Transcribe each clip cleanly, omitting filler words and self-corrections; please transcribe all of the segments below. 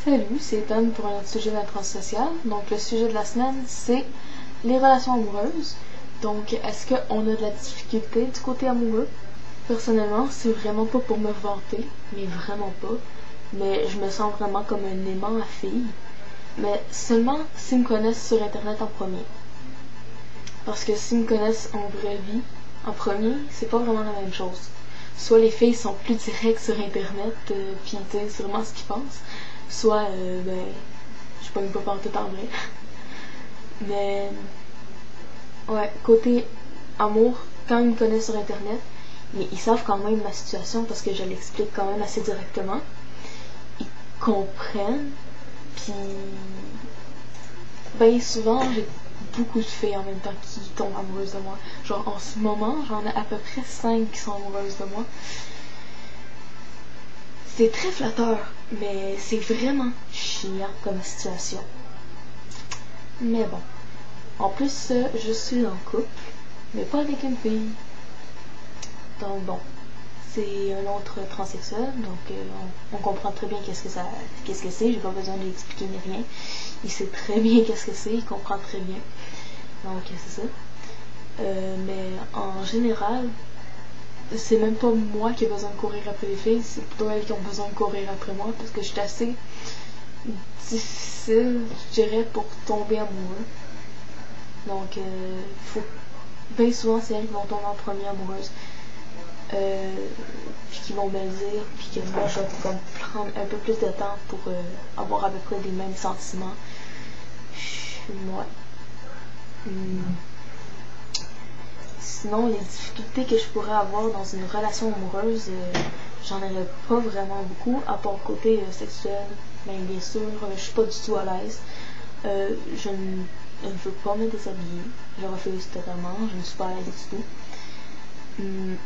Salut, c'est Tom pour un autre sujet de la transsociale. Donc le sujet de la semaine, c'est les relations amoureuses. Donc est-ce qu'on a de la difficulté du côté amoureux? Personnellement, c'est vraiment pas pour me vanter, mais vraiment pas. Mais je me sens vraiment comme un aimant à fille. Mais seulement s'ils me connaissent sur internet en premier. Parce que s'ils me connaissent en vraie vie, en premier, c'est pas vraiment la même chose. Soit les filles sont plus directes sur internet, pis disent vraiment ce qu'ils pensent, soit, je pogne pas partout en vrai. Mais, ouais, côté amour, quand ils me connaissent sur internet, mais ils savent quand même ma situation parce que je l'explique quand même assez directement. Ils comprennent, puis ben souvent j'ai beaucoup de filles en même temps qui tombent amoureuses de moi. Genre en ce moment, j'en ai à peu près 5 qui sont amoureuses de moi. C'est très flatteur, mais c'est vraiment chiant comme situation. Mais bon. En plus, je suis en couple, mais pas avec une fille. Donc bon, c'est un autre transsexuel, donc on comprend très bien qu'est-ce que c'est, j'ai pas besoin de lui expliquer ni rien. Il sait très bien qu'est-ce que c'est, il comprend très bien. Donc c'est ça. Mais en général, c'est même pas moi qui ai besoin de courir après les filles, c'est plutôt elles qui ont besoin de courir après moi parce que je suis assez difficile, je dirais, pour tomber amoureux. Donc, faut bien souvent c'est elles qui vont tomber en première amoureuse. Puis qui vont me le dire, puis que moi je vais comme prendre un peu plus de temps pour avoir à peu près les mêmes sentiments. Moi. Sinon, les difficultés que je pourrais avoir dans une relation amoureuse, j'en aurais pas vraiment beaucoup, à part le côté sexuel. Ben, bien sûr, je suis pas du tout à l'aise. Je ne veux pas me déshabiller. Je refuse totalement. Je ne suis pas à l'aise du tout.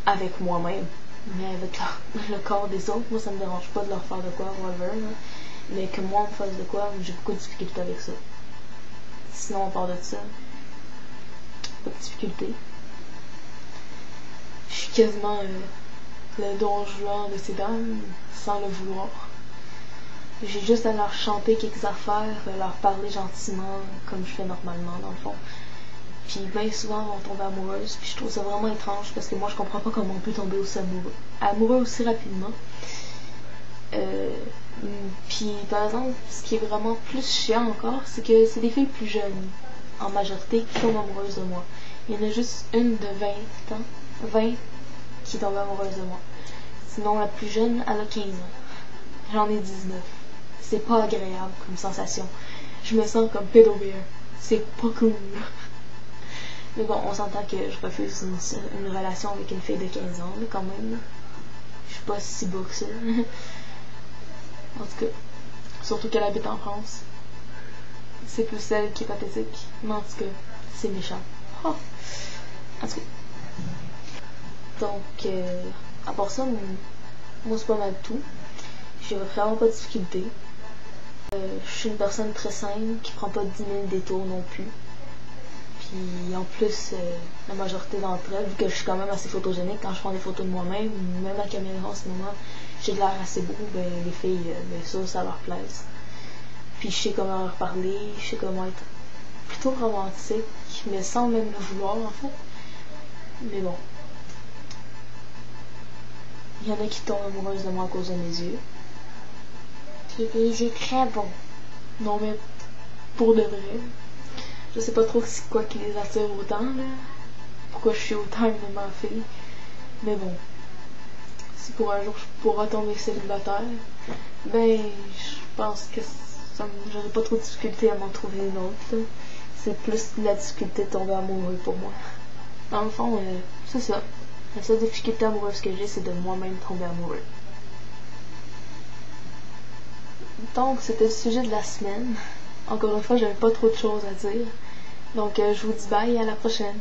Avec moi-même. Mais avec le corps des autres, moi ça me dérange pas de leur faire de quoi, whatever. Mais que moi on me fasse de quoi, j'ai beaucoup de difficultés avec ça. Sinon, on part de ça, pas de difficultés. Je suis quasiment le don juan de ces dames, sans le vouloir. J'ai juste à leur chanter quelques affaires, leur parler gentiment, comme je fais normalement, dans le fond. Puis bien souvent, on tombe amoureuse, puis je trouve ça vraiment étrange, parce que moi, je comprends pas comment on peut tomber aussi amoureux aussi rapidement. Puis par exemple, ce qui est vraiment plus chiant encore, c'est que c'est des filles plus jeunes, en majorité, qui tombent amoureuses de moi. Il y en a juste une de 20 qui tombe amoureuse de moi. Sinon, la plus jeune, elle a 15 ans. J'en ai 19. C'est pas agréable comme sensation. Je me sens comme pédobère. C'est pas cool. Mais bon, on s'entend que je refuse une relation avec une fille de 15 ans, quand même. Je suis pas si beau que ça. En tout cas, surtout qu'elle habite en France. C'est plus celle qui est pathétique. Mais en tout cas, c'est méchant. Oh. En tout cas. Donc, à part ça, moi c'est pas mal tout. J'ai vraiment pas de difficulté. Je suis une personne très simple qui prend pas 10 000 détours non plus. Puis en plus, la majorité d'entre elles, vu que je suis quand même assez photogénique quand je prends des photos de moi-même, même à caméra en ce moment, j'ai de l'air assez beau, ben les filles, bien sûr, ça leur plaise. Puis je sais comment leur parler, je sais comment être plutôt romantique, mais sans même le vouloir en fait. Mais bon. Il y en a qui tombent amoureuses de moi à cause de mes yeux. J'ai très bon. Non mais, pour de vrai. Je sais pas trop c'est quoi qui les attire autant, là. Pourquoi je suis autant une aimant fille. Mais bon. Si pour un jour je pourrais tomber célibataire, ben, je pense que j'aurais pas trop de difficulté à m'en trouver une autre, là. C'est plus la difficulté de tomber amoureux pour moi. Dans le fond, c'est ça. La seule difficulté amoureuse que j'ai, c'est de moi-même tomber amoureux. Donc, c'était le sujet de la semaine. Encore une fois, j'avais pas trop de choses à dire. Donc, je vous dis bye et à la prochaine.